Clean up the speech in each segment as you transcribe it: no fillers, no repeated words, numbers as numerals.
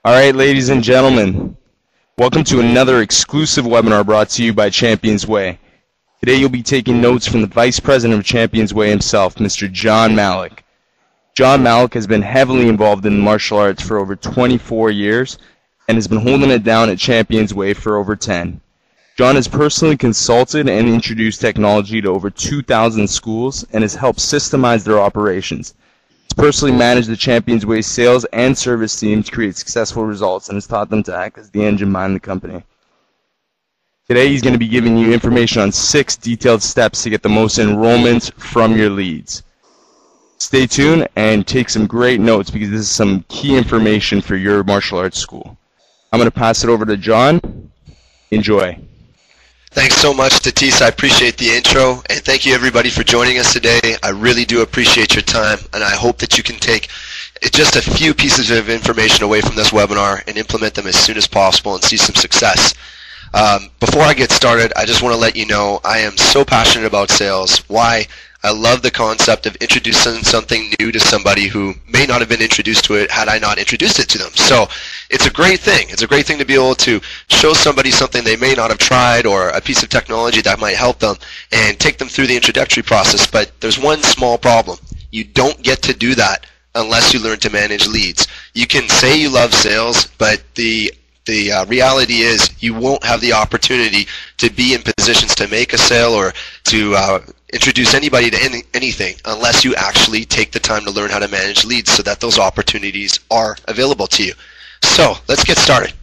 All right, ladies and gentlemen, welcome to another exclusive webinar brought to you by ChampionsWay. Today you'll be taking notes from the Vice President of ChampionsWay himself, Mr. Jon Malach. Jon Malach has been heavily involved in martial arts for over 24 years and has been holding it down at ChampionsWay for over 10. Jon has personally consulted and introduced technology to over 2,000 schools and has helped systemize their operations. He's personally managed the ChampionsWay sales and service team to create successful results and has taught them to act as the engine behind the company. Today he's going to be giving you information on 6 detailed steps to get the most enrollments from your leads. Stay tuned and take some great notes because this is some key information for your martial arts school. I'm going to pass it over to Jon. Enjoy. Thanks so much, Tatis. I appreciate the intro, and thank you everybody for joining us today. I really do appreciate your time, and I hope that you can take just a few pieces of information away from this webinar and implement them as soon as possible and see some success. Before I get started, I just want to let you know I am so passionate about sales. Why? I love the concept of introducing something new to somebody who may not have been introduced to it had I not introduced it to them. So it's a great thing. It's a great thing to be able to show somebody something they may not have tried or a piece of technology that might help them and take them through the introductory process. But there's one small problem. You don't get to do that unless you learn to manage leads. You can say you love sales, but the reality is you won't have the opportunity to be in positions to make a sale or to introduce anybody to anything unless you actually take the time to learn how to manage leads so that those opportunities are available to you. So let's get started.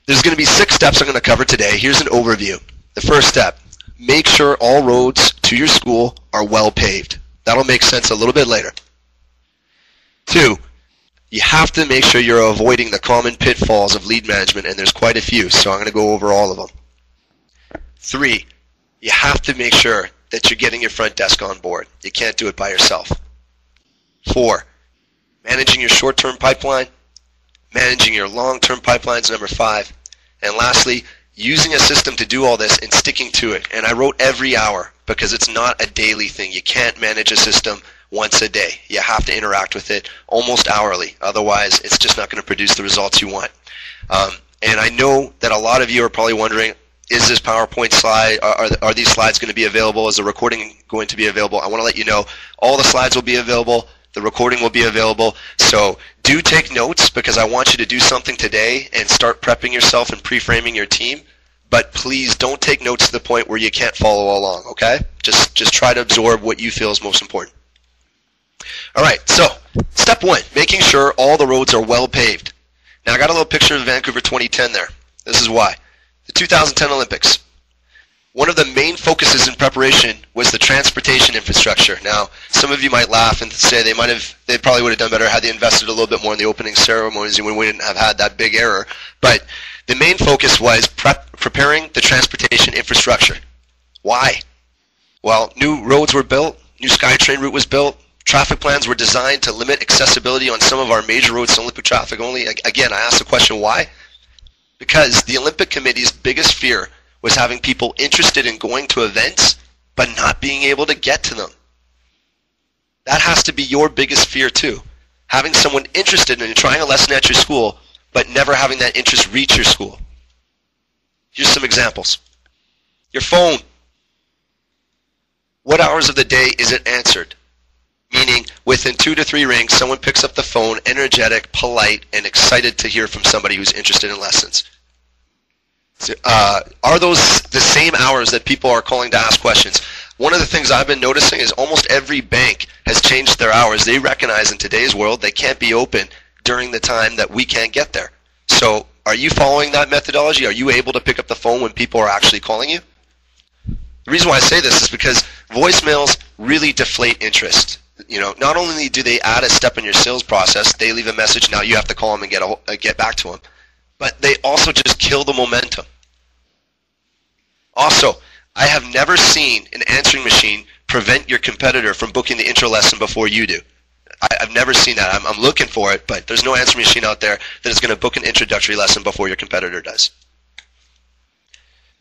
There's going to be 6 steps I'm going to cover today. Here's an overview. The first step, make sure all roads to your school are well paved. That'll make sense a little bit later. 2, you have to make sure you're avoiding the common pitfalls of lead management, and there's quite a few, so I'm going to go over all of them. 3, you have to make sure that you're getting your front desk on board. You can't do it by yourself. 4, managing your short-term pipeline, managing your long-term pipelines, number 5. And lastly, using a system to do all this and sticking to it. And I wrote every hour because it's not a daily thing. You can't manage a system once a day. You have to interact with it almost hourly. Otherwise, it's just not going to produce the results you want. And I know that a lot of you are probably wondering, is this PowerPoint slide, are these slides going to be available? Is the recording going to be available? I want to let you know all the slides will be available. The recording will be available. So do take notes because I want you to do something today and start prepping yourself and pre-framing your team. But please don't take notes to the point where you can't follow along, okay? Just try to absorb what you feel is most important. All right, so step 1, making sure all the roads are well paved. Now I got a little picture of Vancouver 2010 there. This is why. The 2010 Olympics. One of the main focuses in preparation was the transportation infrastructure. Now, some of you might laugh and say they probably would have done better had they invested a little bit more in the opening ceremonies and we wouldn't have had that big error. But the main focus was preparing the transportation infrastructure. Why? Well, new roads were built, new SkyTrain route was built, traffic plans were designed to limit accessibility on some of our major roads to Olympic traffic only. Again, I asked the question, why? Because the Olympic Committee's biggest fear was having people interested in going to events but not being able to get to them. That has to be your biggest fear too. Having someone interested in trying a lesson at your school but never having that interest reach your school. Here's some examples. Your phone. What hours of the day is it answered? Meaning, within 2 to 3 rings, someone picks up the phone, energetic, polite, and excited to hear from somebody who's interested in lessons. So, are those the same hours that people are calling to ask questions? One of the things I've been noticing is almost every bank has changed their hours. They recognize in today's world they can't be open during the time that we can't get there. So, are you following that methodology? Are you able to pick up the phone when people are actually calling you? The reason why I say this is because voicemails really deflate interest. You know, not only do they add a step in your sales process, they leave a message, now you have to call them and get back to them, but they also just kill the momentum. Also, I have never seen an answering machine prevent your competitor from booking the intro lesson before you do. I've never seen that. I'm looking for it, but there's no answering machine out there that is going to book an introductory lesson before your competitor does.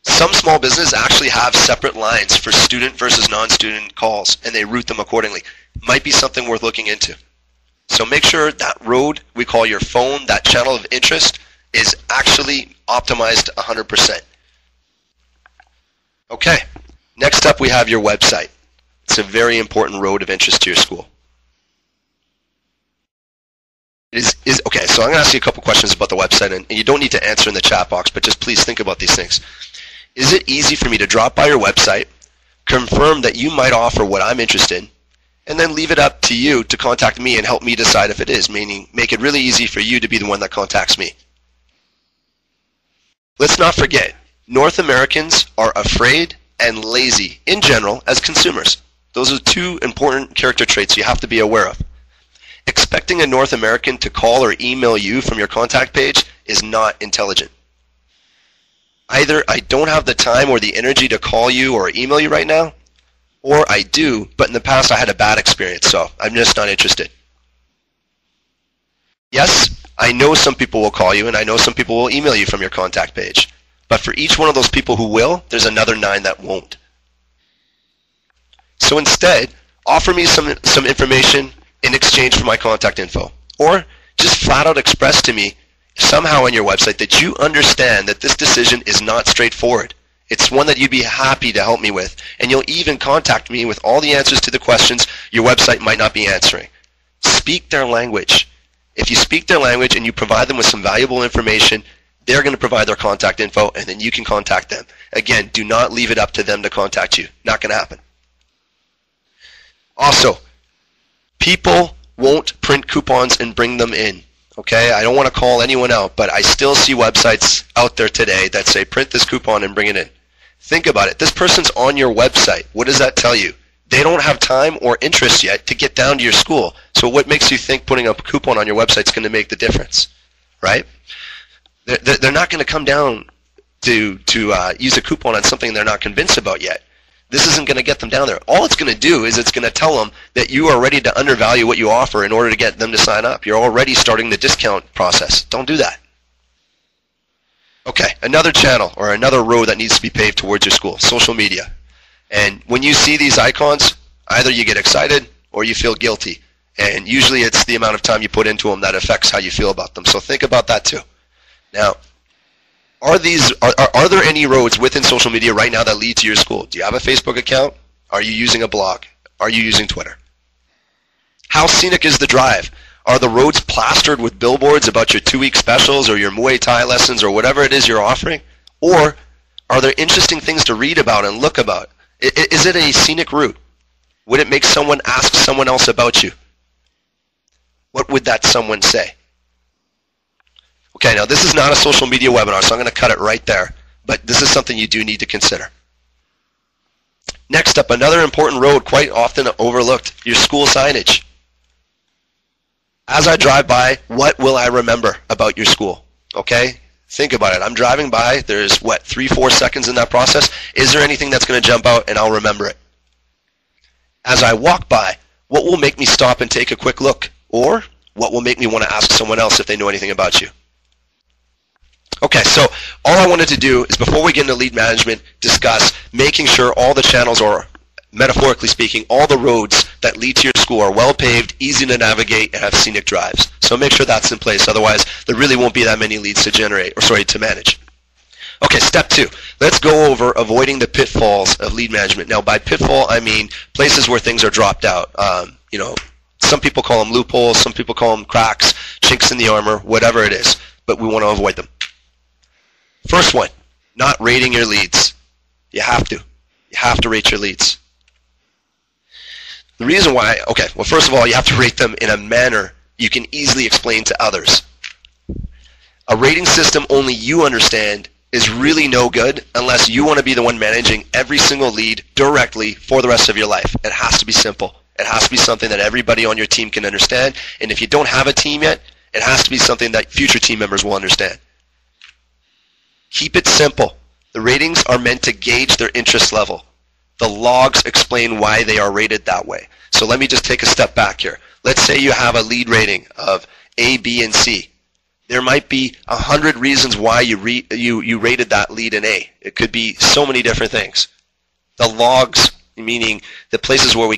Some small businesses actually have separate lines for student versus non-student calls, and they route them accordingly. Might be something worth looking into. So make sure that road we call your phone, that channel of interest, is actually optimized 100%. Okay, next up we have your website. It's a very important road of interest to your school. Okay, so I'm going to ask you a couple questions about the website, and you don't need to answer in the chat box, but just please think about these things. Is it easy for me to drop by your website, confirm that you might offer what I'm interested in, and then leave it up to you to contact me and help me decide if it is, meaning make it really easy for you to be the one that contacts me? Let's not forget, North Americans are afraid and lazy in general as consumers. Those are two important character traits you have to be aware of. Expecting a North American to call or email you from your contact page is not intelligent. Either I don't have the time or the energy to call you or email you right now, or I do, but in the past I had a bad experience, so I'm just not interested. Yes, I know some people will call you, and I know some people will email you from your contact page. But for each one of those people who will, there's another 9 that won't. So instead, offer me some information in exchange for my contact info. Or just flat out express to me somehow on your website that you understand that this decision is not straightforward. It's one that you'd be happy to help me with. And you'll even contact me with all the answers to the questions your website might not be answering. Speak their language. If you speak their language and you provide them with some valuable information, they're going to provide their contact info, and then you can contact them. Again, do not leave it up to them to contact you. Not going to happen. Also, people won't print coupons and bring them in. Okay, I don't want to call anyone out, but I still see websites out there today that say print this coupon and bring it in. Think about it. This person's on your website. What does that tell you? They don't have time or interest yet to get down to your school. So what makes you think putting up a coupon on your website is going to make the difference, right? They're not going to come down to use a coupon on something they're not convinced about yet. This isn't going to get them down there. All it's going to do is it's going to tell them that you are ready to undervalue what you offer in order to get them to sign up. You're already starting the discount process. Don't do that. Okay, another channel or another road that needs to be paved towards your school, social media. And when you see these icons, either you get excited or you feel guilty. And usually it's the amount of time you put into them that affects how you feel about them. So think about that too. Now, are there any roads within social media right now that lead to your school? Do you have a Facebook account? Are you using a blog? Are you using Twitter? How scenic is the drive? Are the roads plastered with billboards about your 2-week specials or your Muay Thai lessons or whatever it is you're offering? Or are there interesting things to read about and look about? Is it a scenic route? Would it make someone ask someone else about you? What would that someone say? Okay, now this is not a social media webinar, so I'm going to cut it right there. But this is something you do need to consider. Next up, another important road quite often overlooked, your school signage. As I drive by, what will I remember about your school? Okay, think about it. I'm driving by. There's, 3-4 seconds in that process. Is there anything that's going to jump out and I'll remember it? As I walk by, what will make me stop and take a quick look? Or what will make me want to ask someone else if they know anything about you? Okay, so all I wanted to do is, before we get into lead management, discuss making sure all the channels, or metaphorically speaking, all the roads that lead to your school are well paved, easy to navigate, and have scenic drives. So make sure that's in place. Otherwise, there really won't be that many leads to manage. Okay, step 2. Let's go over avoiding the pitfalls of lead management. Now, by pitfall, I mean places where things are dropped out. Some people call them loopholes. Some people call them cracks, chinks in the armor, whatever it is. But we want to avoid them. First one, not rating your leads. You have to. You have to rate your leads. The reason why, okay, well, first of all, you have to rate them in a manner you can easily explain to others. A rating system only you understand is really no good unless you want to be the one managing every single lead directly for the rest of your life. It has to be simple. It has to be something that everybody on your team can understand. And if you don't have a team yet, it has to be something that future team members will understand. Keep it simple. The ratings are meant to gauge their interest level. The logs explain why they are rated that way. So let me just take a step back here. Let's say you have a lead rating of A, B, and C. There might be 100 reasons why you rated that lead an A. It could be so many different things. The logs, meaning the places where we